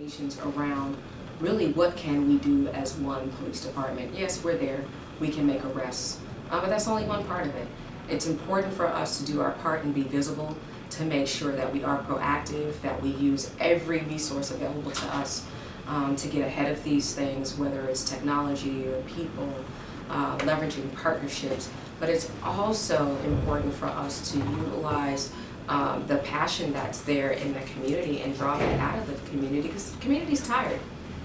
Around really what can we do as one police department. Yes, we're there, we can make arrests, but that's only one part of it. It's important for us to do our part and be visible, to make sure that we are proactive, that we use every resource available to us to get ahead of these things, whether it's technology or people, leveraging partnerships. But it's also important for us to utilize the passion that's there in the community and draw that out of the community, because the community's tired,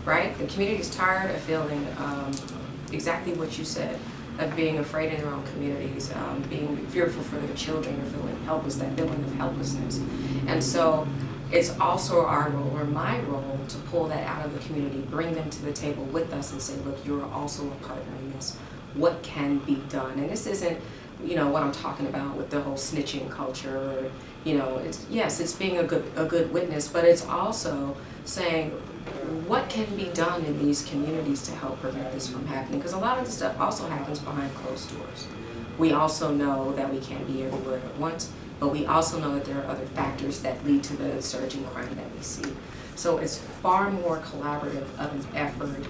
right? The community's tired of feeling exactly what you said, of being afraid in their own communities, being fearful for their children, or feeling helpless, that feeling of helplessness. And so it's also our role, or my role, to pull that out of the community, bring them to the table with us and say, look, you're also a partner in this. What can be done? And this isn't, what I'm talking about with the whole snitching culture, or, it's being a good witness, but it's also saying what can be done in these communities to help prevent this from happening, because a lot of the stuff also happens behind closed doors. We also know that we can't be everywhere at once, but we also know that there are other factors that lead to the surging crime that we see. So it's far more collaborative of an effort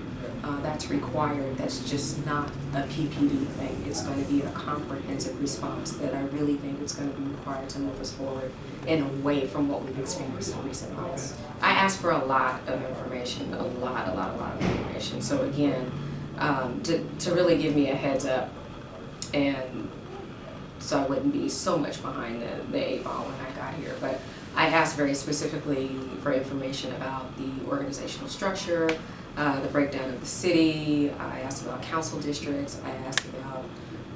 that's required. That's just not a PPD thing. It's going to be a comprehensive response that I really think is going to be required to move us forward and away from what we've experienced in recent months. I asked for a lot of information, a lot of information. So again, to really give me a heads up, and so I wouldn't be so much behind the eight ball when I got here. But I asked very specifically for information about the organizational structure, the breakdown of the city. I asked about council districts. I asked about,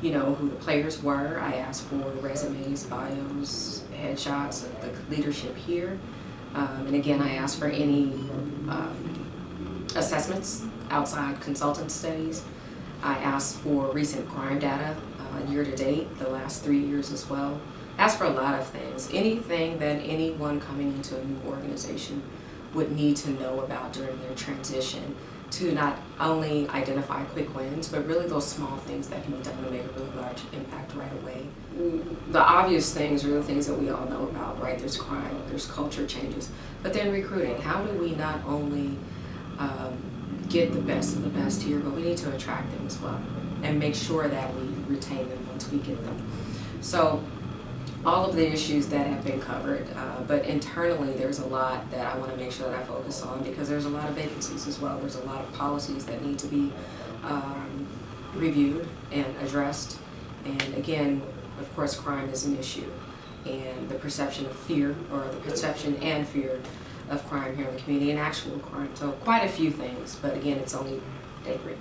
who the players were. I asked for resumes, bios, headshots of the leadership here. And again, I asked for any assessments, outside consultant studies. I asked for recent crime data, year to date, the last 3 years as well. Asked for a lot of things, anything that anyone coming into a new organization would need to know about during their transition, to not only identify quick wins, but really those small things that can be done to make a really large impact right away. The obvious things are the things that we all know about, right? There's crime, there's culture changes, but then recruiting. How do we not only get the best of the best here, but we need to attract them as well and make sure that we retain them once we get them. So all of the issues that have been covered, but internally there's a lot that I want to make sure that I focus on, because there's a lot of vacancies as well. There's a lot of policies that need to be reviewed and addressed. And again, of course, crime is an issue, and the perception of fear, or the perception and fear of crime here in the community, and actual crime. So quite a few things, but again, it's only day three.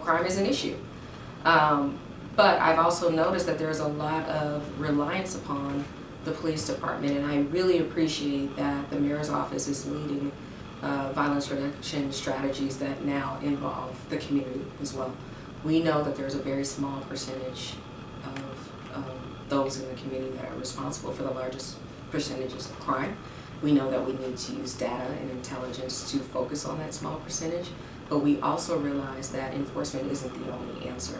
Crime is an issue. But I've also noticed that there's a lot of reliance upon the police department, and I really appreciate that the mayor's office is leading violence reduction strategies that now involve the community as well. We know that there's a very small percentage of those in the community that are responsible for the largest percentages of crime. We know that we need to use data and intelligence to focus on that small percentage, but we also realize that enforcement isn't the only answer.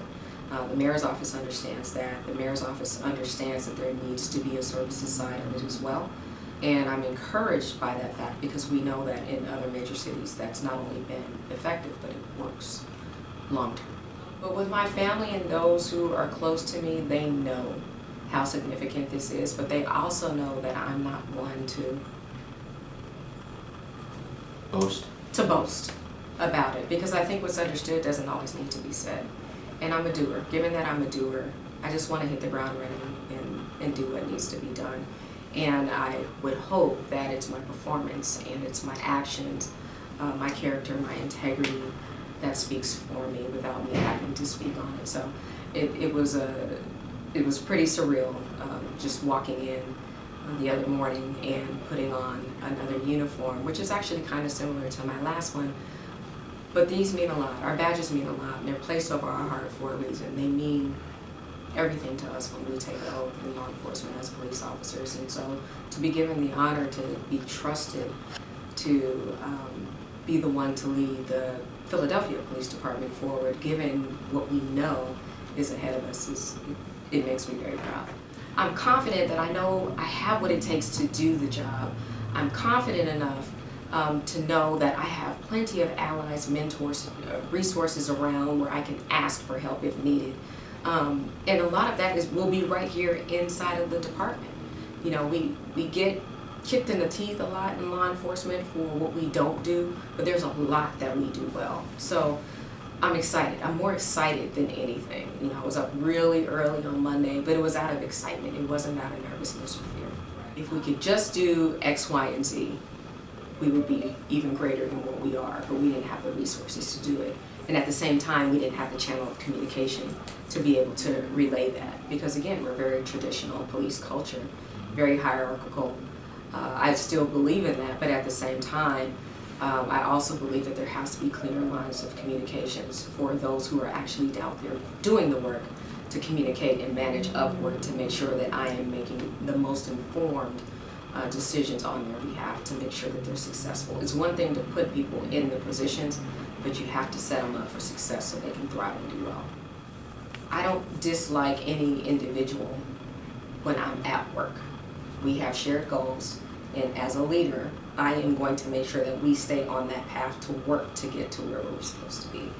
The mayor's office understands that. The mayor's office understands that there needs to be a services side of it as well. And I'm encouraged by that fact, because we know that in other major cities that's not only been effective, but it works long term. But with my family and those who are close to me, they know how significant this is, but they also know that I'm not one to boast about it, because I think what's understood doesn't always need to be said. And I'm a doer. Given that I'm a doer, I just want to hit the ground running and do what needs to be done. And I would hope that it's my performance and it's my actions, my character, my integrity that speaks for me without me having to speak on it. So it was pretty surreal, just walking in the other morning and putting on another uniform, which is actually kind of similar to my last one. But these mean a lot. Our badges mean a lot, and they're placed over our heart for a reason. They mean everything to us when we take an oath in law enforcement as police officers. And so to be given the honor to be trusted to be the one to lead the Philadelphia Police Department forward, given what we know is ahead of us, it makes me very proud. I'm confident that I know I have what it takes to do the job. I'm confident enough to know that I have plenty of allies, mentors, resources around where I can ask for help if needed. And a lot of that will be right here inside of the department. You know, we get kicked in the teeth a lot in law enforcement for what we don't do, but there's a lot that we do well. So I'm excited. I'm more excited than anything. You know, I was up really early on Monday, but it was out of excitement. It wasn't out of nervousness or fear. If we could just do X, Y, and Z, we would be even greater than what we are, but we didn't have the resources to do it. And at the same time, we didn't have the channel of communication to be able to relay that. Because again, we're very traditional police culture, very hierarchical. I still believe in that, but at the same time, I also believe that there has to be clearer lines of communications for those who are actually out there doing the work to communicate and manage upward to make sure that I am making the most informed decisions on their behalf to make sure that they're successful. It's one thing to put people in the positions, but you have to set them up for success so they can thrive and do well. I don't dislike any individual when I'm at work. We have shared goals, and as a leader, I am going to make sure that we stay on that path to work to get to where we're supposed to be.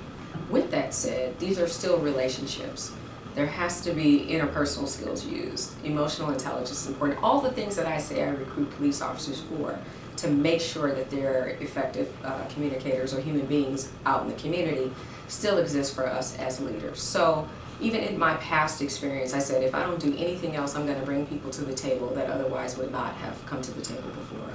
With that said, these are still relationships. There has to be interpersonal skills used. Emotional intelligence is important. All the things that I say I recruit police officers for to make sure that they're effective communicators or human beings out in the community still exist for us as leaders. So even in my past experience, I said if I don't do anything else, I'm going to bring people to the table that otherwise would not have come to the table before.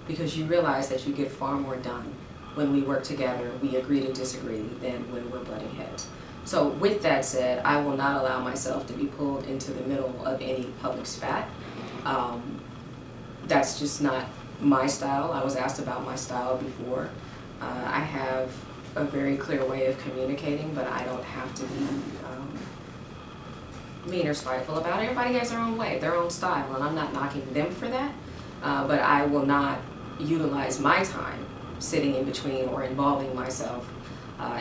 Because you realize that you get far more done when we work together, we agree to disagree, than when we're butting heads. So with that said, I will not allow myself to be pulled into the middle of any public spat. That's just not my style. I was asked about my style before. I have a very clear way of communicating, but I don't have to be mean or spiteful about it. Everybody has their own way, their own style, and I'm not knocking them for that. But I will not utilize my time sitting in between or involving myself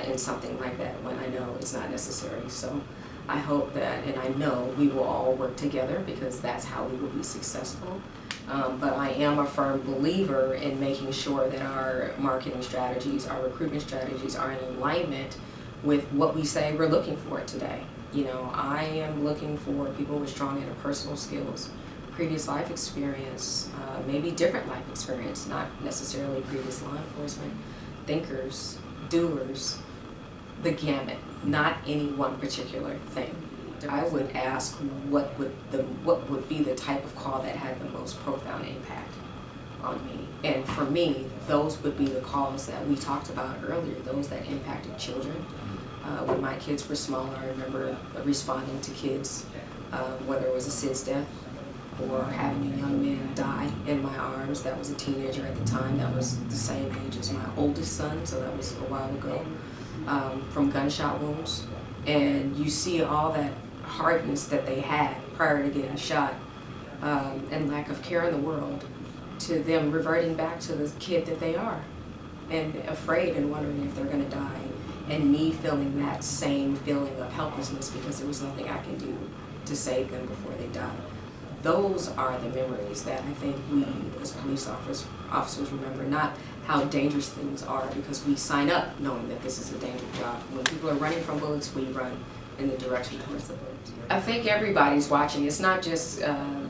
in something like that when I know it's not necessary. So I hope that, and I know we will all work together because that's how we will be successful. But I am a firm believer in making sure that our marketing strategies, our recruitment strategies are in alignment with what we say we're looking for today. You know, I am looking for people with strong interpersonal skills, previous life experience, maybe different life experience, not necessarily previous law enforcement, thinkers, doers, the gamut, not any one particular thing. I would ask what would be the type of call that had the most profound impact on me. And for me, those would be the calls that we talked about earlier, those that impacted children. When my kids were smaller, I remember responding to kids, whether it was a SIDS death or having a young man die in my arms. That was a teenager at the time. That was the same age as my oldest son, so that was a while ago, from gunshot wounds. And you see all that hardness that they had prior to getting shot, and lack of care in the world, to them reverting back to the kid that they are, and afraid and wondering if they're going to die, and me feeling that same feeling of helplessness because there was nothing I can do to save them before they died. Those are the memories that I think we as police officers remember, not how dangerous things are, because we sign up knowing that this is a dangerous job. When people are running from bullets, we run in the direction towards the bullets. I think everybody's watching. It's not just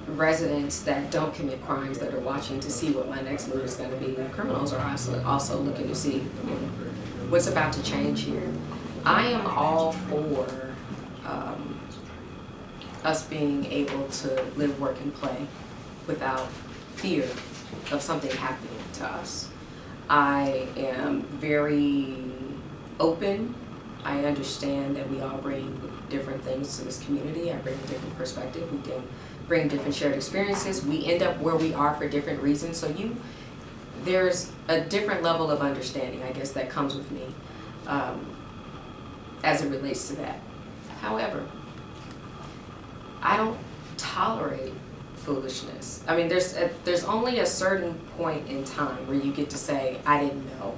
residents that don't commit crimes that are watching to see what my next move is going to be. Criminals are also looking to see what's about to change here. I am all for us being able to live, work, and play without fear of something happening to us. I am very open. I understand that we all bring different things to this community. I bring a different perspective. We can bring different shared experiences. We end up where we are for different reasons. So there's a different level of understanding, I guess, that comes with me as it relates to that. However, I don't tolerate foolishness. I mean, there's only a certain point in time where you get to say, I didn't know,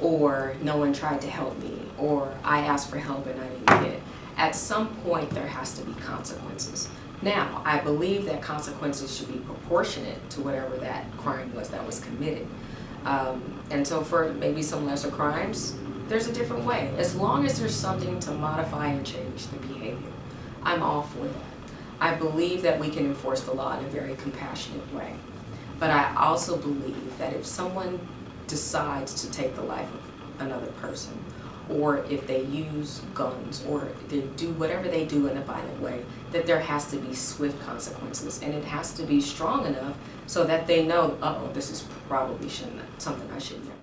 or no one tried to help me, or I asked for help and I didn't get it. At some point, there has to be consequences. Now, I believe that consequences should be proportionate to whatever that crime was that was committed. And so for maybe some lesser crimes, there's a different way. As long as there's something to modify and change the behavior, I'm all for that. I believe that we can enforce the law in a very compassionate way. But I also believe that if someone decides to take the life of another person, or if they use guns, or they do whatever they do in a violent way, that there has to be swift consequences, and it has to be strong enough so that they know, uh-oh, this is probably something I shouldn't have